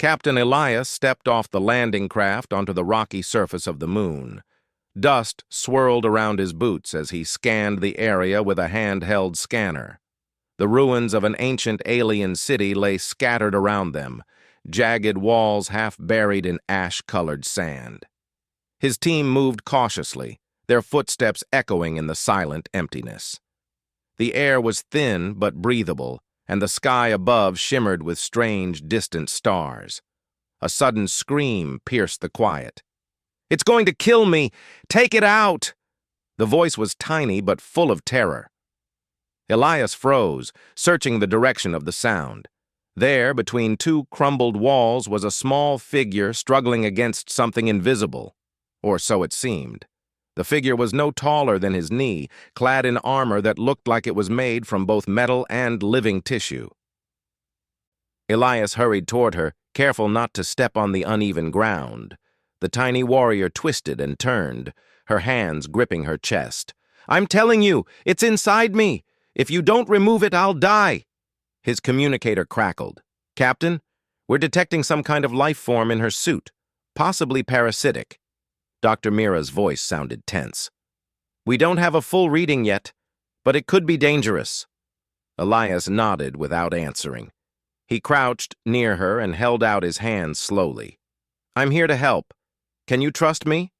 Captain Elias stepped off the landing craft onto the rocky surface of the moon. Dust swirled around his boots as he scanned the area with a handheld scanner. The ruins of an ancient alien city lay scattered around them, jagged walls half buried in ash-colored sand. His team moved cautiously, their footsteps echoing in the silent emptiness. The air was thin but breathable, and the sky above shimmered with strange, distant stars. A sudden scream pierced the quiet. "It's going to kill me! Take it out!" The voice was tiny but full of terror. Elias froze, searching the direction of the sound. There, between two crumbled walls, was a small figure struggling against something invisible. Or so it seemed. The figure was no taller than his knee, clad in armor that looked like it was made from both metal and living tissue. Elias hurried toward her, careful not to step on the uneven ground. The tiny warrior twisted and turned, her hands gripping her chest. "I'm telling you, it's inside me! If you don't remove it, I'll die!" His communicator crackled. "Captain, we're detecting some kind of life form in her suit, possibly parasitic." Dr. Mira's voice sounded tense. "We don't have a full reading yet, but it could be dangerous." Elias nodded without answering. He crouched near her and held out his hands slowly. "I'm here to help. Can you trust me?"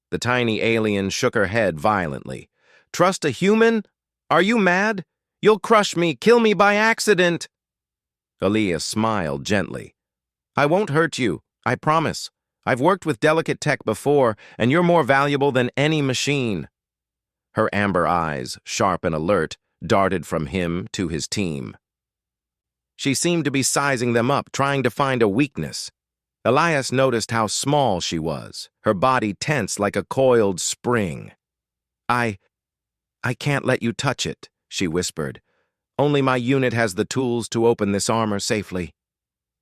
The tiny alien shook her head violently. "Trust a human? Are you mad? You'll crush me, kill me by accident." Elias smiled gently. "I won't hurt you, I promise. I've worked with delicate tech before, and you're more valuable than any machine." Her amber eyes, sharp and alert, darted from him to his team. She seemed to be sizing them up, trying to find a weakness. Elias noticed how small she was, her body tense like a coiled spring. I can't let you touch it," she whispered. "Only my unit has the tools to open this armor safely.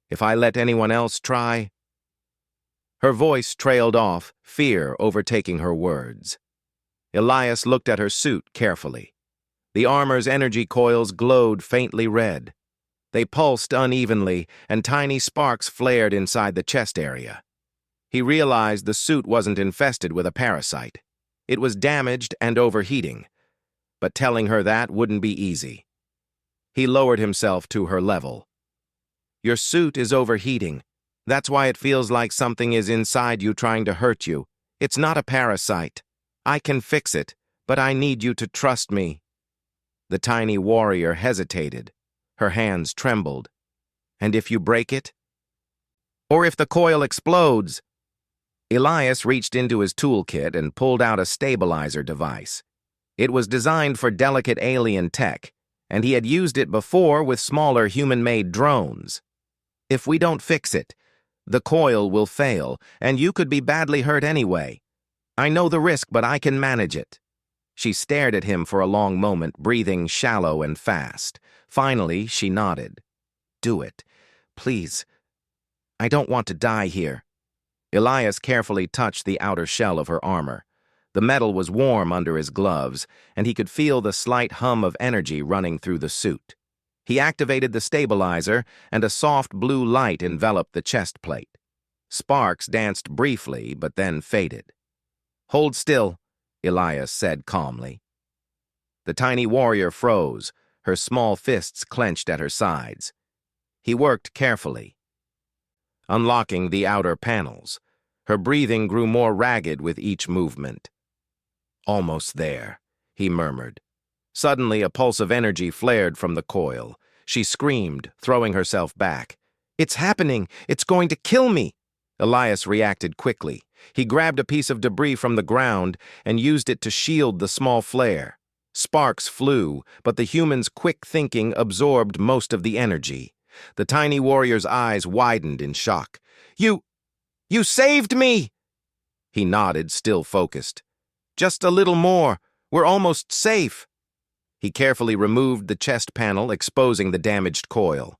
If I let anyone else try—" Her voice trailed off, fear overtaking her words. Elias looked at her suit carefully. The armor's energy coils glowed faintly red. They pulsed unevenly, and tiny sparks flared inside the chest area. He realized the suit wasn't infested with a parasite. It was damaged and overheating. But telling her that wouldn't be easy. He lowered himself to her level. "Your suit is overheating. That's why it feels like something is inside you trying to hurt you. It's not a parasite. I can fix it, but I need you to trust me." The tiny warrior hesitated. Her hands trembled. "And if you break it? Or if the coil explodes?" Elias reached into his toolkit and pulled out a stabilizer device. It was designed for delicate alien tech, and he had used it before with smaller human-made drones. "If we don't fix it, the coil will fail, and you could be badly hurt anyway. I know the risk, but I can manage it." She stared at him for a long moment, breathing shallow and fast. Finally, she nodded. "Do it. Please. I don't want to die here." Elias carefully touched the outer shell of her armor. The metal was warm under his gloves, and he could feel the slight hum of energy running through the suit. He activated the stabilizer, and a soft blue light enveloped the chest plate. Sparks danced briefly, but then faded. "Hold still," Elias said calmly. The tiny warrior froze, her small fists clenched at her sides. He worked carefully, unlocking the outer panels. Her breathing grew more ragged with each movement. "Almost there," he murmured. Suddenly, a pulse of energy flared from the coil. She screamed, throwing herself back. "It's happening! It's going to kill me!" Elias reacted quickly. He grabbed a piece of debris from the ground and used it to shield the small flare. Sparks flew, but the human's quick thinking absorbed most of the energy. The tiny warrior's eyes widened in shock. You saved me!" He nodded, still focused. "Just a little more. We're almost safe." He carefully removed the chest panel, exposing the damaged coil.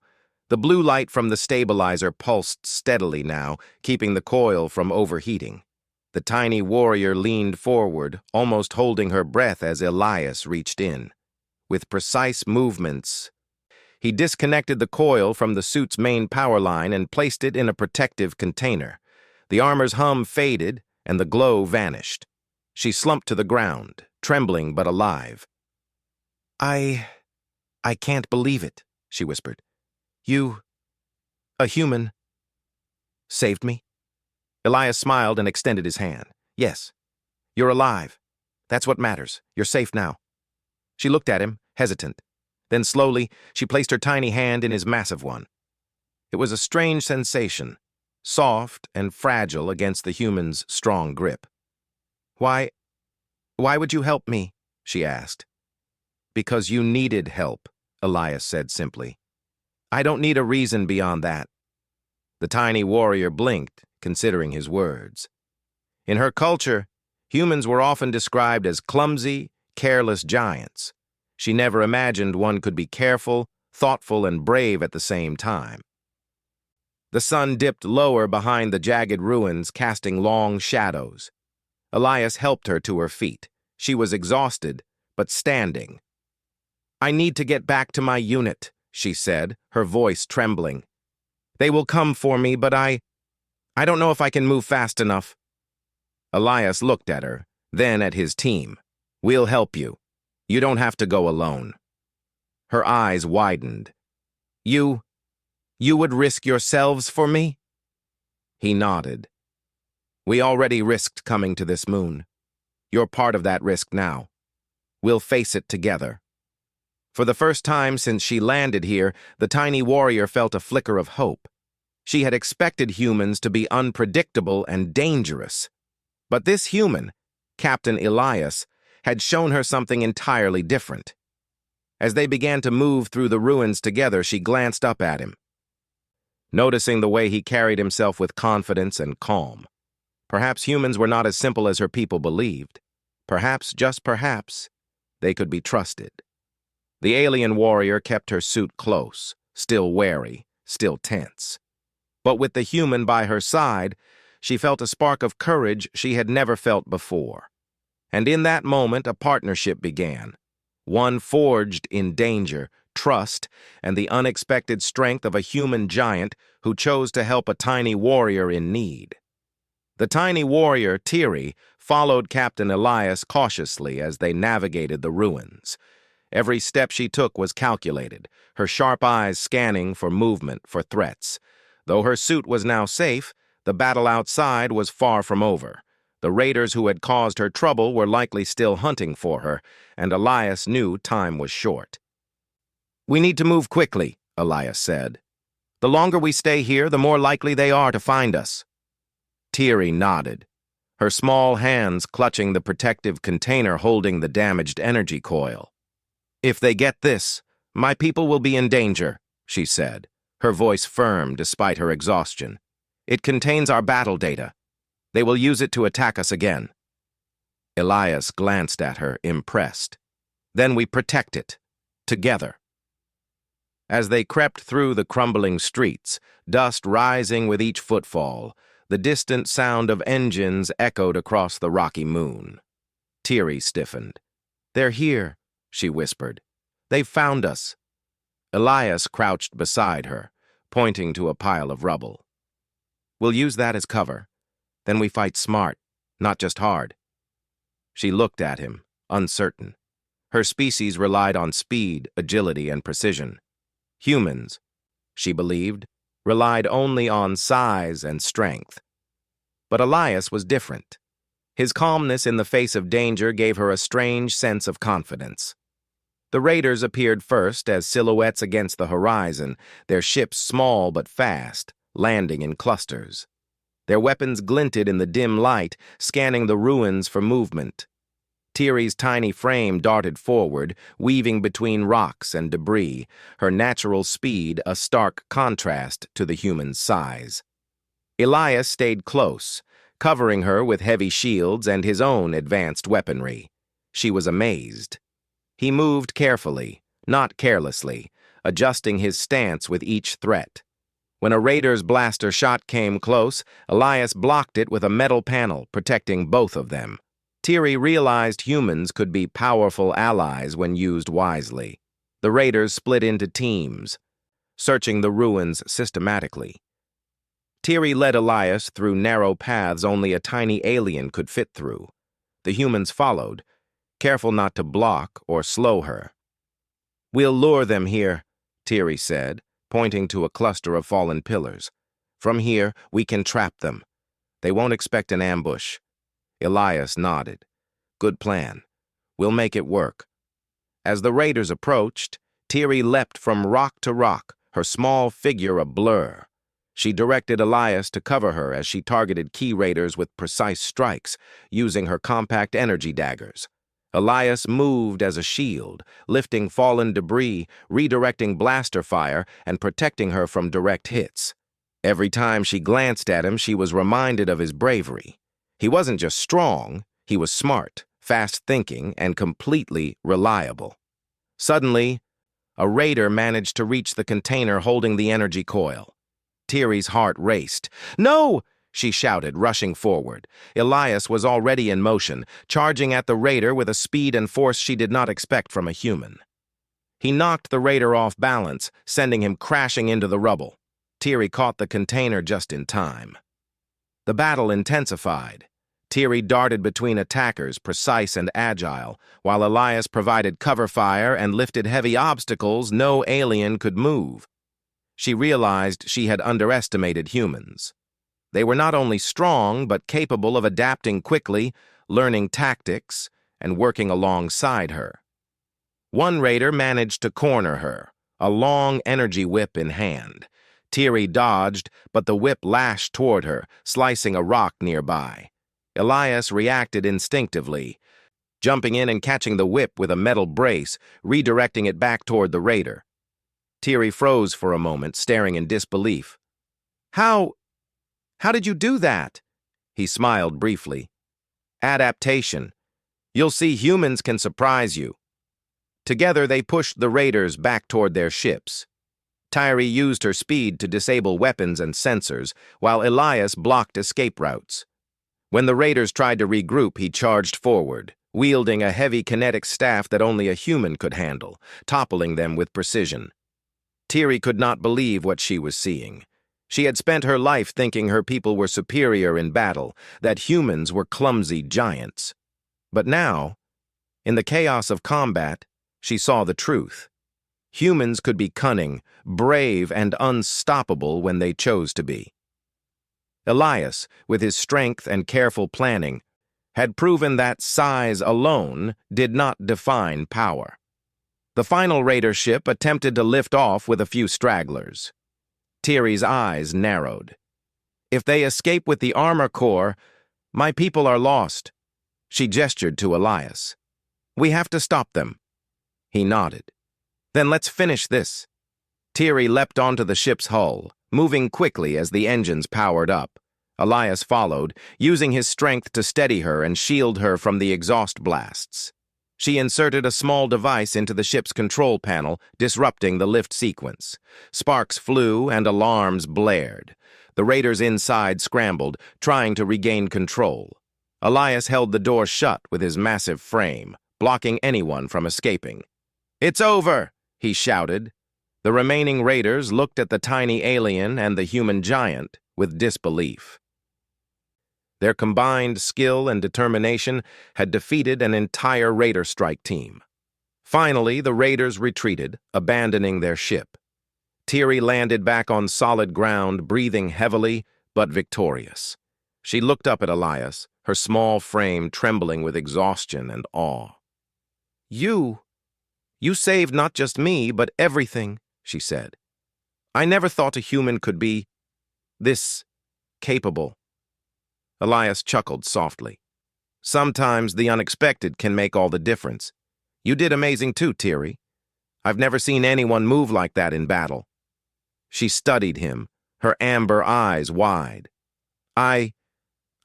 The blue light from the stabilizer pulsed steadily now, keeping the coil from overheating. The tiny warrior leaned forward, almost holding her breath as Elias reached in. With precise movements, He disconnected the coil from the suit's main power line and placed it in a protective container. The armor's hum faded, and the glow vanished. She slumped to the ground, trembling but alive. I can't believe it, she whispered. You, a human, saved me? Elias smiled and extended his hand. Yes, you're alive. That's what matters. You're safe now. She looked at him, hesitant. Then slowly, she placed her tiny hand in his massive one. It was a strange sensation, soft and fragile against the human's strong grip. Why would you help me? She asked. Because you needed help, Elias said simply. I don't need a reason beyond that. The tiny warrior blinked, considering his words. In her culture, humans were often described as clumsy, careless giants. She never imagined one could be careful, thoughtful, and brave at the same time. The sun dipped lower behind the jagged ruins, casting long shadows. Elias helped her to her feet. She was exhausted, but standing. I need to get back to my unit, she said, her voice trembling. They will come for me, but I don't know if I can move fast enough. Elias looked at her, then at his team. We'll help you. You don't have to go alone. Her eyes widened. You would risk yourselves for me? He nodded. We already risked coming to this moon. You're part of that risk now. We'll face it together. For the first time since she landed here, the tiny warrior felt a flicker of hope. She had expected humans to be unpredictable and dangerous. But this human, Captain Elias, had shown her something entirely different. As they began to move through the ruins together, she glanced up at him, noticing the way he carried himself with confidence and calm. Perhaps humans were not as simple as her people believed. Perhaps, just perhaps, they could be trusted. The alien warrior kept her suit close, still wary, still tense. But with the human by her side, she felt a spark of courage she had never felt before. And in that moment, a partnership began. One forged in danger, trust, and the unexpected strength of a human giant who chose to help a tiny warrior in need. The tiny warrior, Tiri, followed Captain Elias cautiously as they navigated the ruins. Every step she took was calculated, her sharp eyes scanning for movement, for threats. Though her suit was now safe, the battle outside was far from over. The raiders who had caused her trouble were likely still hunting for her, and Elias knew time was short. We need to move quickly, Elias said. The longer we stay here, the more likely they are to find us. Tiri nodded, her small hands clutching the protective container holding the damaged energy coil. If they get this, my people will be in danger, she said, her voice firm despite her exhaustion. It contains our battle data. They will use it to attack us again. Elias glanced at her, impressed. Then we protect it, together. As they crept through the crumbling streets, dust rising with each footfall, the distant sound of engines echoed across the rocky moon. Tiri stiffened. They're here, she whispered. They've found us. Elias crouched beside her, pointing to a pile of rubble. We'll use that as cover. Then we fight smart, not just hard. She looked at him, uncertain. Her species relied on speed, agility, and precision. Humans, she believed, relied only on size and strength. But Elias was different. His calmness in the face of danger gave her a strange sense of confidence. The raiders appeared first as silhouettes against the horizon, their ships small but fast, landing in clusters. Their weapons glinted in the dim light, scanning the ruins for movement. Tiri's tiny frame darted forward, weaving between rocks and debris, her natural speed a stark contrast to the human's size. Elias stayed close, covering her with heavy shields and his own advanced weaponry. She was amazed. He moved carefully, not carelessly, adjusting his stance with each threat. When a raider's blaster shot came close, Elias blocked it with a metal panel, protecting both of them. Tiri realized humans could be powerful allies when used wisely. The raiders split into teams, searching the ruins systematically. Tiri led Elias through narrow paths only a tiny alien could fit through. The humans followed, careful not to block or slow her. "We'll lure them here," Tiri said, pointing to a cluster of fallen pillars. "From here, we can trap them. They won't expect an ambush." Elias nodded. "Good plan. We'll make it work." As the raiders approached, Tiri leapt from rock to rock, her small figure a blur. She directed Elias to cover her as she targeted key raiders with precise strikes, using her compact energy daggers. Elias moved as a shield, lifting fallen debris, redirecting blaster fire, and protecting her from direct hits. Every time she glanced at him, she was reminded of his bravery. He wasn't just strong, he was smart, fast-thinking, and completely reliable. Suddenly, a raider managed to reach the container holding the energy coil. Tiri's heart raced. "No!" she shouted, rushing forward. Elias was already in motion, charging at the raider with a speed and force she did not expect from a human. He knocked the raider off balance, sending him crashing into the rubble. Tiri caught the container just in time. The battle intensified. Tiri darted between attackers, precise and agile, while Elias provided cover fire and lifted heavy obstacles no alien could move. She realized she had underestimated humans. They were not only strong, but capable of adapting quickly, learning tactics, and working alongside her. One raider managed to corner her, a long energy whip in hand. Tiri dodged, but the whip lashed toward her, slicing a rock nearby. Elias reacted instinctively, jumping in and catching the whip with a metal brace, redirecting it back toward the raider. Tiri froze for a moment, staring in disbelief. How did you do that?" He smiled briefly. "Adaptation. You'll see humans can surprise you." Together they pushed the raiders back toward their ships. Tiri used her speed to disable weapons and sensors, while Elias blocked escape routes. When the raiders tried to regroup, he charged forward, wielding a heavy kinetic staff that only a human could handle, toppling them with precision. Tiri could not believe what she was seeing. She had spent her life thinking her people were superior in battle, that humans were clumsy giants. But now, in the chaos of combat, she saw the truth. Humans could be cunning, brave, and unstoppable when they chose to be. Elias, with his strength and careful planning, had proven that size alone did not define power. The final raider ship attempted to lift off with a few stragglers. Tiri's eyes narrowed. "If they escape with the armor core, my people are lost." She gestured to Elias. "We have to stop them." He nodded. "Then let's finish this." Tiri leapt onto the ship's hull, moving quickly as the engines powered up. Elias followed, using his strength to steady her and shield her from the exhaust blasts. She inserted a small device into the ship's control panel, disrupting the lift sequence. Sparks flew and alarms blared. The raiders inside scrambled, trying to regain control. Elias held the door shut with his massive frame, blocking anyone from escaping. "It's over!" he shouted. The remaining raiders looked at the tiny alien and the human giant with disbelief. Their combined skill and determination had defeated an entire raider strike team. Finally, the raiders retreated, abandoning their ship. Tiri landed back on solid ground, breathing heavily but victorious. She looked up at Elias, her small frame trembling with exhaustion and awe. You saved not just me, but everything," she said. "I never thought a human could be this capable." Elias chuckled softly. "Sometimes the unexpected can make all the difference. You did amazing too, Tiri. I've never seen anyone move like that in battle." She studied him, her amber eyes wide. I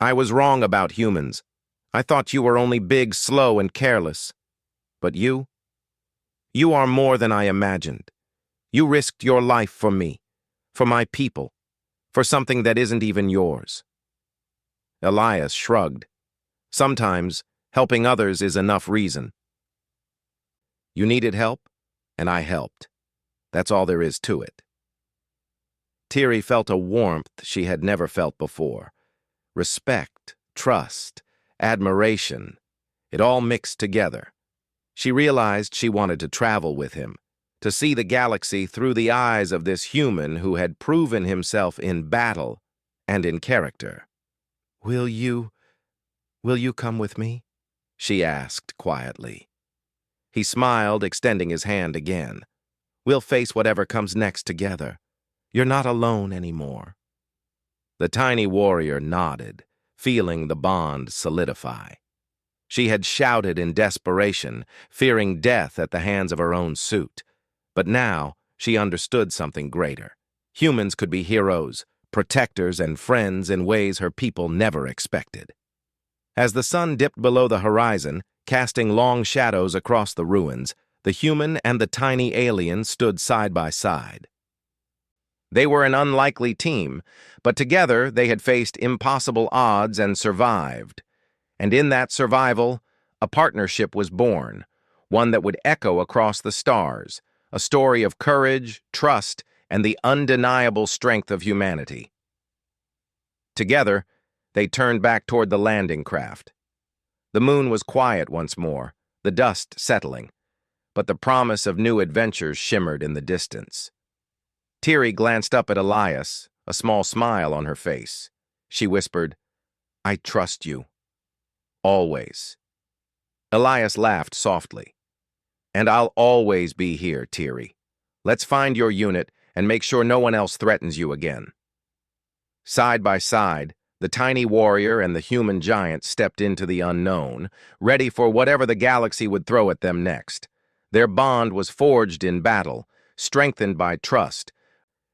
was wrong about humans. I thought you were only big, slow, and careless. But you are more than I imagined. You risked your life for me, for my people, for something that isn't even yours." Elias shrugged. "Sometimes helping others is enough reason." You needed help, and I helped. That's all there is to it. Tiri felt a warmth she had never felt before. Respect, trust, admiration. It all mixed together. She realized she wanted to travel with him, to see the galaxy through the eyes of this human who had proven himself in battle and in character. Will you come with me?" she asked quietly. He smiled, extending his hand again. "We'll face whatever comes next together. You're not alone anymore." The tiny warrior nodded, feeling the bond solidify. She had shouted in desperation, fearing death at the hands of her own suit. But now she understood something greater. Humans could be heroes, protectors, and friends in ways her people never expected. As the sun dipped below the horizon, casting long shadows across the ruins, the human and the tiny alien stood side by side. They were an unlikely team, but together they had faced impossible odds and survived. And in that survival, a partnership was born, one that would echo across the stars, a story of courage, trust, and the undeniable strength of humanity. Together, they turned back toward the landing craft. The moon was quiet once more, the dust settling, but the promise of new adventures shimmered in the distance. Tiri glanced up at Elias, a small smile on her face. She whispered, "I trust you. Always." Elias laughed softly. "And I'll always be here, Tiri. Let's find your unit and make sure no one else threatens you again." Side by side, the tiny warrior and the human giant stepped into the unknown, ready for whatever the galaxy would throw at them next. Their bond was forged in battle, strengthened by trust,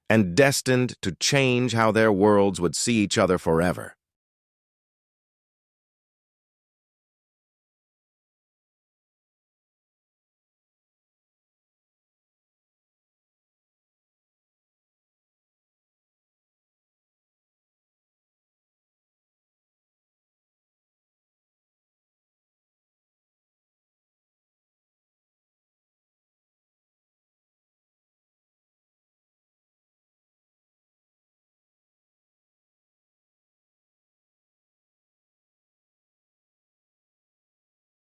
and destined to change how their worlds would see each other forever.